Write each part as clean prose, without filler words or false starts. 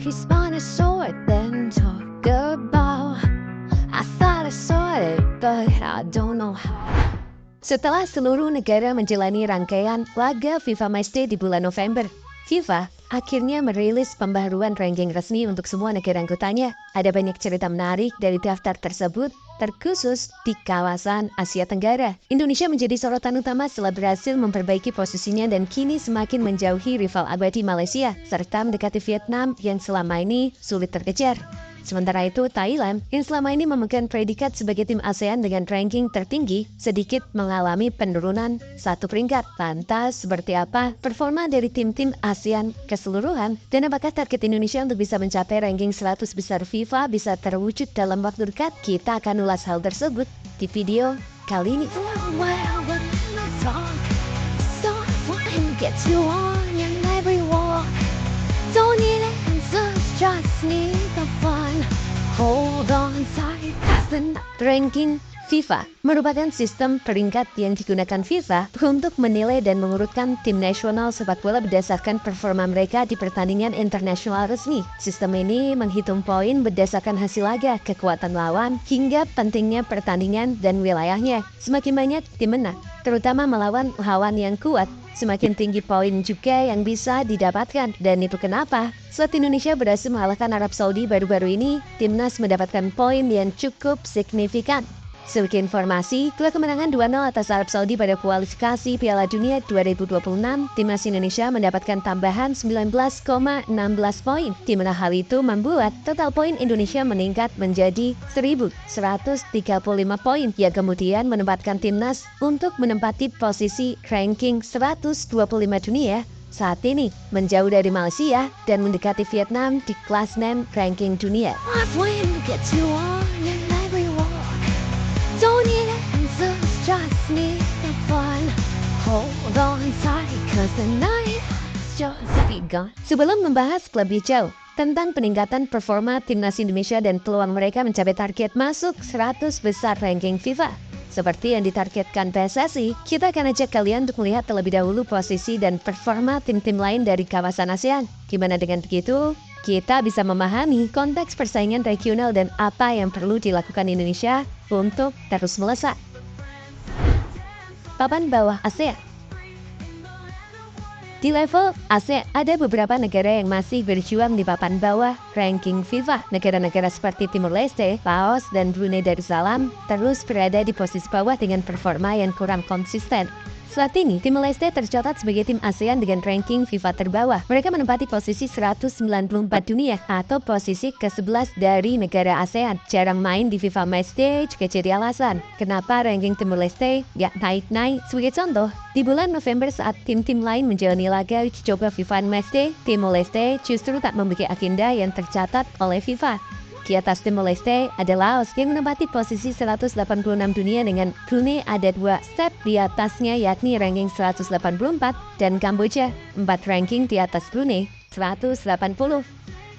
respond I saw it then talk about. I thought I saw it, but I don't know how. Setelah seluruh negara menjalani rangkaian laga FIFA Matchday di bulan November, FIFA akhirnya merilis pembaharuan ranking resmi untuk semua negara anggotanya. Ada banyak cerita menarik dari daftar tersebut, terkhusus di kawasan Asia Tenggara. Indonesia menjadi sorotan utama setelah berhasil memperbaiki posisinya dan kini semakin menjauhi rival abadi Malaysia, serta mendekati Vietnam yang selama ini sulit terkejar. Sementara itu, Thailand yang selama ini memegang predikat sebagai tim ASEAN dengan ranking tertinggi sedikit mengalami penurunan satu peringkat. Lantas, seperti apa performa dari tim-tim ASEAN keseluruhan dan apakah target Indonesia untuk bisa mencapai ranking 100 besar FIFA bisa terwujud dalam waktu dekat? Kita akan ulas hal tersebut di video kali ini. Hold on tight. Ranking FIFA merupakan sistem peringkat yang digunakan FIFA untuk menilai dan mengurutkan tim nasional sepak bola berdasarkan performa mereka di pertandingan internasional resmi. Sistem ini menghitung poin berdasarkan hasil laga, kekuatan lawan, hingga pentingnya pertandingan dan wilayahnya. Semakin banyak tim menang, terutama melawan lawan yang kuat, semakin tinggi poin juga yang bisa didapatkan. Dan itu kenapa saat Indonesia berhasil mengalahkan Arab Saudi baru-baru ini, timnas mendapatkan poin yang cukup signifikan. Sebagai informasi, setelah kemenangan 2-0 atas Arab Saudi pada kualifikasi Piala Dunia 2026, timnas Indonesia mendapatkan tambahan 19,16 poin, di mana hal itu membuat total poin Indonesia meningkat menjadi 1.135 poin, yang kemudian menempatkan timnas untuk menempati posisi ranking 125 dunia saat ini, menjauh dari Malaysia dan mendekati Vietnam di klasemen ranking dunia. Don't need answers, just need the fun. Hold on tight, cause the night has just begun. Sebelum membahas lebih jauh tentang peningkatan performa timnas Indonesia dan peluang mereka mencapai target masuk 100 besar ranking FIFA seperti yang ditargetkan PSSI, kita akan ajak kalian untuk melihat terlebih dahulu posisi dan performa tim-tim lain dari kawasan ASEAN. Gimana dengan begitu? Kita bisa memahami konteks persaingan regional dan apa yang perlu dilakukan Indonesia untuk terus melesat. Papan bawah ASEAN. Di level ASEAN, ada beberapa negara yang masih berjuang di papan bawah ranking FIFA. Negara-negara seperti Timur Leste, Laos, dan Brunei Darussalam terus berada di posisi bawah dengan performa yang kurang konsisten. Saat ini, Timor Leste tercatat sebagai tim ASEAN dengan ranking FIFA terbawah. Mereka menempati posisi 194 dunia atau posisi ke-11 dari negara ASEAN. Jarang main di FIFA Matchday juga jadi alasan kenapa ranking Timor Leste gak naik-naik. Sebagai contoh, di bulan November saat tim-tim lain menjalani laga uji coba FIFA Matchday, Timor Leste justru tak memiliki agenda yang tercatat oleh FIFA. Di atas Timor Leste ada Laos yang menempati posisi 186 dunia dengan Brunei ada 2 step di atasnya yakni ranking 184 dan Kamboja 4 ranking di atas Brunei 180.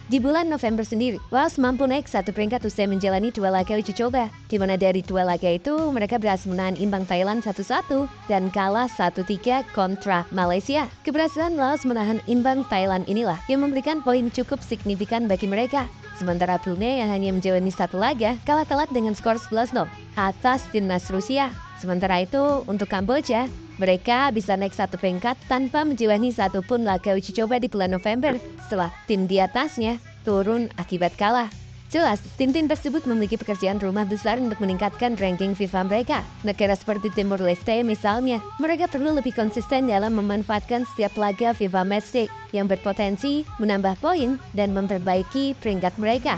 Di bulan November sendiri, Laos mampu naik satu peringkat usai menjalani 2 laga uji coba, di mana dari 2 laga itu mereka berhasil menahan imbang Thailand 1-1 dan kalah 1-3 kontra Malaysia. Keberhasilan Laos menahan imbang Thailand inilah yang memberikan poin cukup signifikan bagi mereka. Sementara Brunei yang hanya menjalani 1 laga kalah telak dengan skor 11-0 atas timnas Rusia. Sementara itu, untuk Kamboja, mereka bisa naik 1 peringkat tanpa menjalani satupun laga uji coba di bulan November setelah tim di atasnya turun akibat kalah. Jelas, tim-tim tersebut memiliki pekerjaan rumah besar untuk meningkatkan ranking FIFA mereka. Negara seperti Timor Leste misalnya, mereka perlu lebih konsisten dalam memanfaatkan setiap laga FIFA Matchday yang berpotensi menambah poin dan memperbaiki peringkat mereka.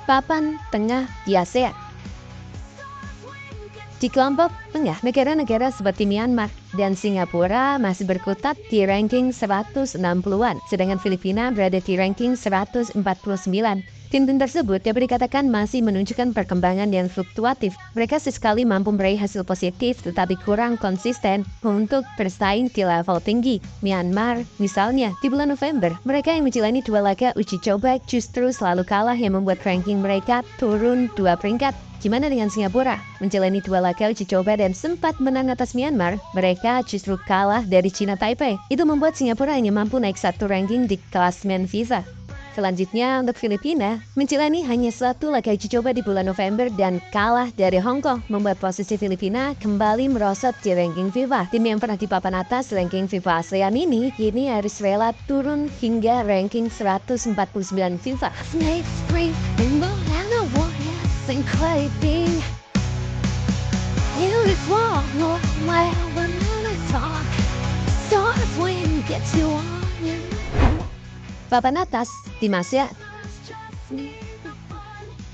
Papan tengah di ASEAN. Di kelompok Tengah, negara-negara seperti Myanmar dan Singapura masih berkutat di ranking 160-an, sedangkan Filipina berada di ranking 149. Tim-tim tersebut dapat dikatakan masih menunjukkan perkembangan yang fluktuatif. Mereka sesekali mampu meraih hasil positif tetapi kurang konsisten untuk bersaing di level tinggi. Myanmar, misalnya, di bulan November, mereka yang menjalani 2 laga uji coba justru selalu kalah yang membuat ranking mereka turun 2 peringkat. Gimana dengan Singapura? Menjalani 2 laga uji coba dan sempat menang atas Myanmar, mereka justru kalah dari China Taipei. Itu membuat Singapura hanya mampu naik 1 ranking di klasmen FIFA. Selanjutnya untuk Filipina, menjalani hanya 1 laga uji coba di bulan November dan kalah dari Hong Kong, membuat posisi Filipina kembali merosot di ranking FIFA. Tim yang pernah di papan atas ranking FIFA ASEAN ini kini harus rela turun hingga ranking 149 FIFA. Papan atas, tim ASEAN.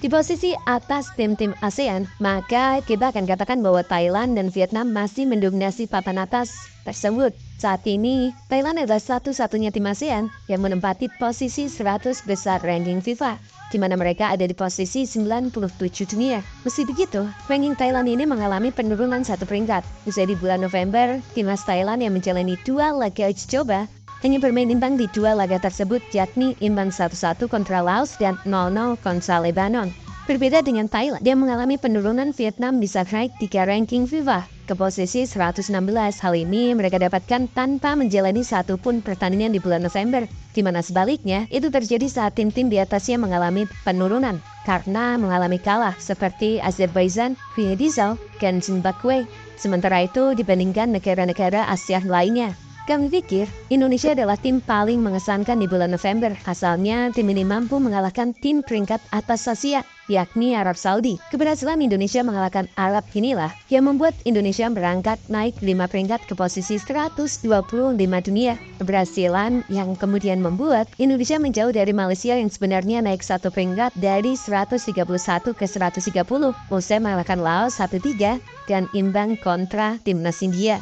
Di posisi atas tim-tim ASEAN, maka kita akan katakan bahwa Thailand dan Vietnam masih mendominasi papan atas tersebut. Saat ini, Thailand adalah satu-satunya tim ASEAN yang menempati posisi 100 besar ranking FIFA, di mana mereka ada di posisi 97 dunia. Meski begitu, ranking Thailand ini mengalami penurunan 1 peringkat. Usai di bulan November, timnas Thailand yang menjalani 2 laga uji coba hanya bermain imbang di 2 laga tersebut, yakni imbang 1-1 kontra Laos dan 0-0 kontra Lebanon. Berbeda dengan Thailand, yang mengalami penurunan, Vietnam bisa naik 3 ranking FIFA ke posisi 116. Hal ini mereka dapatkan tanpa menjalani 1 pun pertandingan di bulan November, di mana sebaliknya itu terjadi saat tim-tim di atasnya mengalami penurunan karena mengalami kalah seperti Azerbaijan, Guinea-Bissau, dan Zimbabwe. Sementara itu dibandingkan negara-negara ASEAN lainnya, kami pikir Indonesia adalah tim paling mengesankan di bulan November. Asalnya, tim ini mampu mengalahkan tim peringkat atas Asia, yakni Arab Saudi. Keberhasilan Indonesia mengalahkan Arab inilah yang membuat Indonesia berangkat naik 5 peringkat ke posisi 125 dunia. Keberhasilan yang kemudian membuat Indonesia menjauh dari Malaysia yang sebenarnya naik 1 peringkat dari 131 ke 130. Usai mengalahkan Laos 1-3 dan imbang kontra timnas India.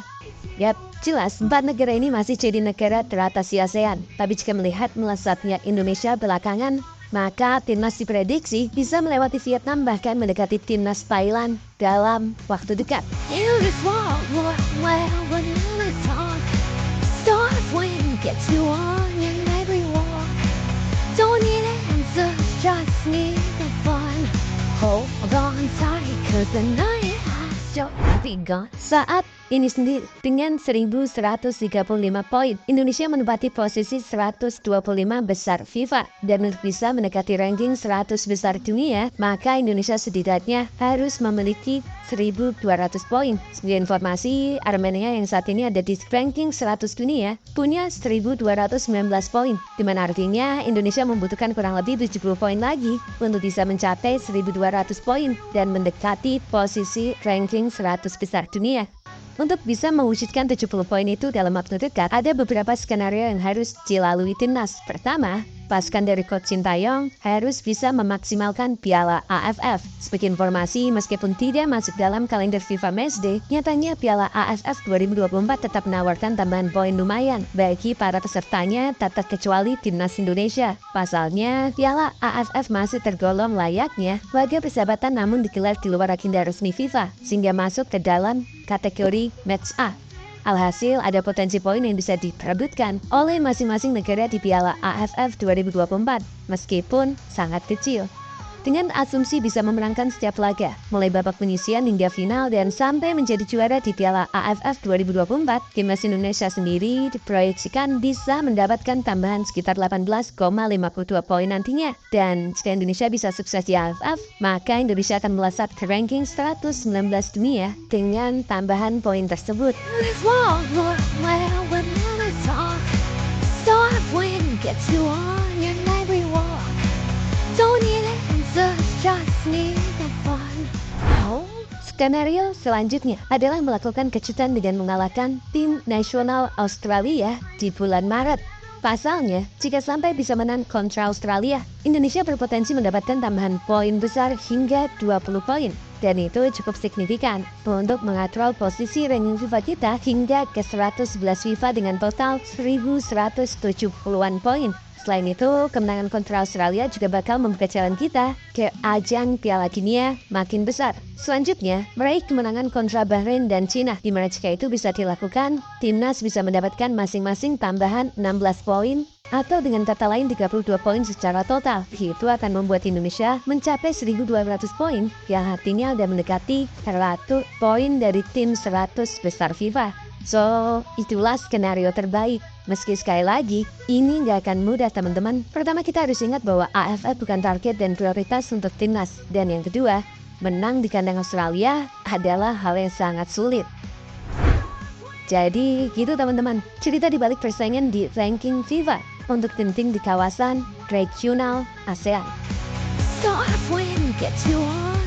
Yap, jelas 4 negara ini masih jadi negara teratas di ASEAN. Tapi jika melihat melesatnya Indonesia belakangan, maka timnas diprediksi bisa melewati Vietnam bahkan mendekati timnas Thailand dalam waktu dekat. Saat ini sendiri dengan 1135 poin, Indonesia menempati posisi 125 besar FIFA. Dan untuk bisa mendekati ranking 100 besar dunia, maka Indonesia setidaknya harus memiliki 1200 poin. Sebagai informasi, Armenia yang saat ini ada di ranking 100 dunia punya 1219 poin, di mana artinya Indonesia membutuhkan kurang lebih 70 poin lagi untuk bisa mencapai 1200 poin dan mendekati posisi ranking 100 besar dunia. Untuk bisa mewujudkan 70 poin itu dalam waktu dekat, ada beberapa skenario yang harus dilalui timnas. Pertama, pasukan dari Coach Sintayong harus bisa memaksimalkan Piala AFF. Sebagai informasi, meskipun tidak masuk dalam kalender FIFA Matchday, nyatanya Piala AFF 2024 tetap menawarkan tambahan poin lumayan bagi para pesertanya, tak terkecuali timnas Indonesia. Pasalnya, Piala AFF masih tergolong layaknya laga persahabatan namun digelar di luar agenda resmi FIFA, sehingga masuk ke dalam kategori Match A. Alhasil, ada potensi poin yang bisa diperebutkan oleh masing-masing negara di Piala AFF 2024, meskipun sangat kecil. Dengan asumsi bisa memenangkan setiap laga, mulai babak penyisian hingga final dan sampai menjadi juara di Piala AFF 2024, timnas Indonesia sendiri diproyeksikan bisa mendapatkan tambahan sekitar 18,52 poin nantinya. Dan jika Indonesia bisa sukses di AFF, maka Indonesia akan melesat ke ranking 119 dunia dengan tambahan poin tersebut. Skenario selanjutnya adalah melakukan kejutan dengan mengalahkan tim nasional Australia di bulan Maret. Pasalnya, jika sampai bisa menang kontra Australia, Indonesia berpotensi mendapatkan tambahan poin besar hingga 20 poin. Dan itu cukup signifikan untuk mengatur posisi ranking FIFA kita hingga ke 111 FIFA dengan total 1170-an poin. Selain itu, kemenangan kontra Australia juga bakal membuka jalan kita ke ajang Piala Dunia makin besar. Selanjutnya, meraih kemenangan kontra Bahrain dan Cina, di mana jika itu bisa dilakukan, timnas bisa mendapatkan masing-masing tambahan 16 poin atau dengan kata lain 32 poin secara total. Itu akan membuat Indonesia mencapai 1.200 poin, yang artinya udah mendekati 100 poin dari tim 100 besar FIFA. So, itulah skenario terbaik. Meski sekali lagi, ini nggak akan mudah teman-teman. Pertama, kita harus ingat bahwa AFF bukan target dan prioritas untuk timnas. Dan yang kedua, menang di kandang Australia adalah hal yang sangat sulit. Jadi gitu teman-teman, cerita di balik persaingan di ranking FIFA untuk tim-tim di kawasan regional ASEAN. So when gets you on.